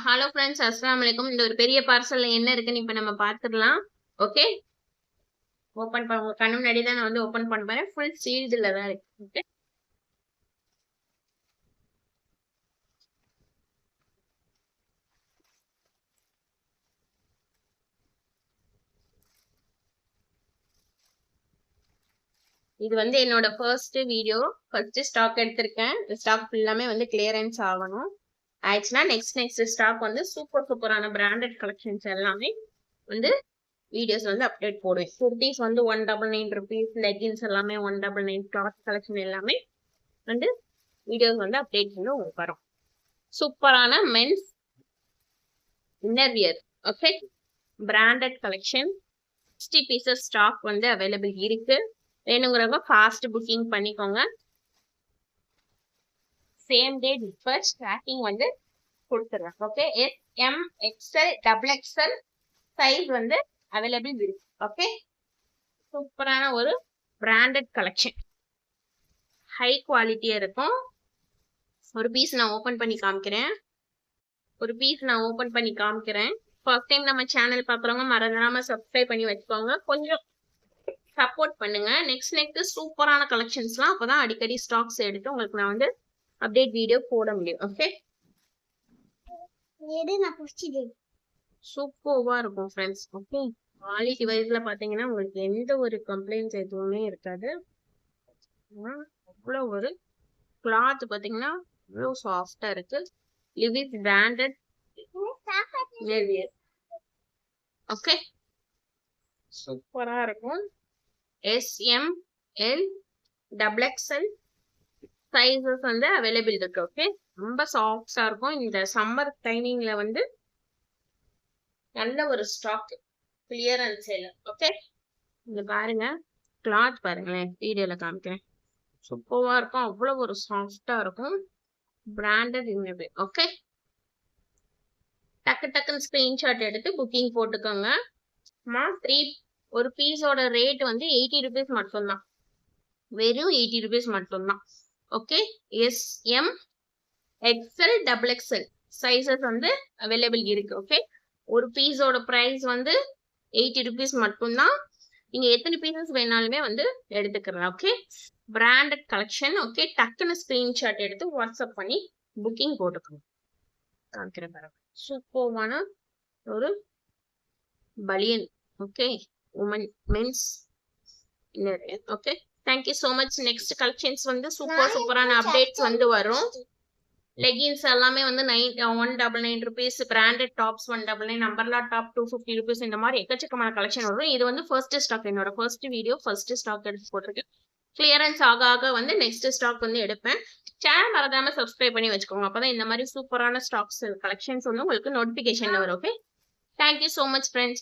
Hello friends, அஸ்ஸலாமு அலைக்கும். இந்த ஒரு பெரிய பார்சல்ல என்ன இருக்குன்னு இப்ப நம்ம பார்த்துடலாம். ஓகே, ஓபன் பண்ண உங்க கண்ணு முன்னாடி தான் நான் வந்து ஓபன் பண்ண போறேன். ஃபுல் சீல்டுல தான் இருக்கு. ஓகே, இது வந்து என்னோட ஃபர்ஸ்ட் வீடியோ. ஃபர்ஸ்ட் ஸ்டாக் எடுத்திருக்கேன். இந்த ஸ்டாக் ஃபுல்லாமே வந்து கிளியரன்ஸ் ஆகணும். ஆயிடுச்சுன்னா நெக்ஸ்ட் ஸ்டாக் வந்து சூப்பரான பிராண்டட் கலெக்ஷன்ஸ் எல்லாமே வந்து வீடியோஸ் வந்து அப்டேட் போடுவேன். குர்த்திஸ் வந்து 199 rupees, லெகின்ஸ் எல்லாமே 199, கிளாத் கலெக்ஷன் எல்லாமே வந்து வீடியோஸ் வந்து அப்டேட் பண்ணி உங்களுக்கு வரும். சூப்பரான men's inner wear. Okay, branded collection 60 pieces stock வந்து அவைலபிள் இருக்கு. வேணுங்கிறவங்க ஃபாஸ்ட் புக்கிங் பண்ணிக்கோங்க. சேம் டே டிஸ்பேட்ச் ட்ராக்கிங் வந்து கொடுத்துருவேன். Okay, SM, XL, XXL size வந்து அவைலபிள் இருக்கு. ஓகே, சூப்பரான ஒரு பிராண்டட் கலெக்ஷன், ஹை குவாலிட்டியா இருக்கும். ஒரு பீஸ் நான் ஓபன் பண்ணி காமிக்கிறேன். ஃபர்ஸ்ட் டைம் நம்ம சேனல் பாக்குறவங்க மறந்துடாம சப்ஸ்கிரைப் பண்ணி வச்சுக்கோங்க. கொஞ்சம் சப்போர்ட் பண்ணுங்க. நெக்ஸ்ட் சூப்பரான கலெக்ஷன்ஸ்லாம் அப்பதான் அடிக்கடி ஸ்டாக்ஸ் எடுத்து உங்களுக்கு நான் வந்து அப்டேட் வீடியோ போட முடியும். ஓகே, சூப்பர்வா இருக்கும் ஃப்ரெண்ட்ஸ். ஓகே, குவாலிட்டி வைஸ்ல பாத்தீங்கன்னா உங்களுக்கு எந்த ஒரு கம்ப்ளைண்ட்ஸ் எதுவுமே இருக்காது. அவ்வளோ ஒரு கிளாத் பாத்தீங்கன்னா அவ்வளோ சாஃப்டா இருக்கு. Lewis branded. ஓகே, சூப்பரா இருக்கும். SM, L, XXL சைஸஸ் வந்து அவைலபிள் இருக்கு. ஓகே, ரொம்ப சாஃப்டா இருக்கும். இந்த சம்மர் டைமிங்ல வந்து நல்ல ஒரு ஸ்டாக் கிளியரன்ஸ் சேல். ஓகே, இங்க பாருங்க, கிளாத் பாருங்களேன், வீடியோல காமிக்கிறேன். சூப்பரா இருக்கும். அவ்வளவு ஒரு சாஃப்டா இருக்கும். பிராண்டட் இன்னது. ஓகே, டக்குன்னு ஸ்கிரீன்ஷாட் எடுத்து புக்கிங் போட்டுக்கோங்க. ஒரு பீஸோட ரேட் வந்து 80 rupees மட்டும்தான். வெறும் 80 rupees மட்டும்தான். Okay, SM, XL, XXL sizes வந்து அவைலபிள் இருக்கு. ஓகே, ஒரு பீஸோட பிரைஸ் வந்து 80 rupees மட்டும்தான். நீங்க எத்தனை பீசஸ் வேணாலுமே வந்து எடுத்துக்கலாம். Okay, branded collection. ஓகே, டக்குன்னு ஸ்கிரீன்ஷாட் எடுத்து வாட்ஸ்அப் பண்ணி புக்கிங் போட்டுக்கணும். காமிக்கிறேன் பாருங்க, சூப்பரான ஒரு பலியன். Okay, women men's inner. Okay, thank you so much. Next collections வந்து சூப்பரான அப்டேட்ஸ் வந்து வரும். லெகின்ஸ் எல்லாமே வந்து 199 rupees, branded tops 199, umbrella top 250 rupees, இந்த மாதிரி எக்கச்சக்கமான கலெக்ஷன் வரும். இது வந்து ஃபர்ஸ்ட் ஸ்டாக், என்னோட ஃபர்ஸ்ட் வீடியோ, ஃபர்ஸ்ட் ஸ்டாக் எடுத்து போட்டிருக்கேன். கிளியரன்ஸ் ஆக வந்து நெக்ஸ்ட் ஸ்டாக் வந்து எடுப்பேன். சேனல் மறக்காம சப்ஸ்கிரைப் பண்ணி வச்சுக்கோங்க. அப்பதான் இந்த மாதிரி சூப்பரான ஸ்டாக்ஸ் கலெக்ஷன்ஸ் வந்து உங்களுக்கு நோட்டிபிகேஷன்ல வரும். Okay, thank you so much friends.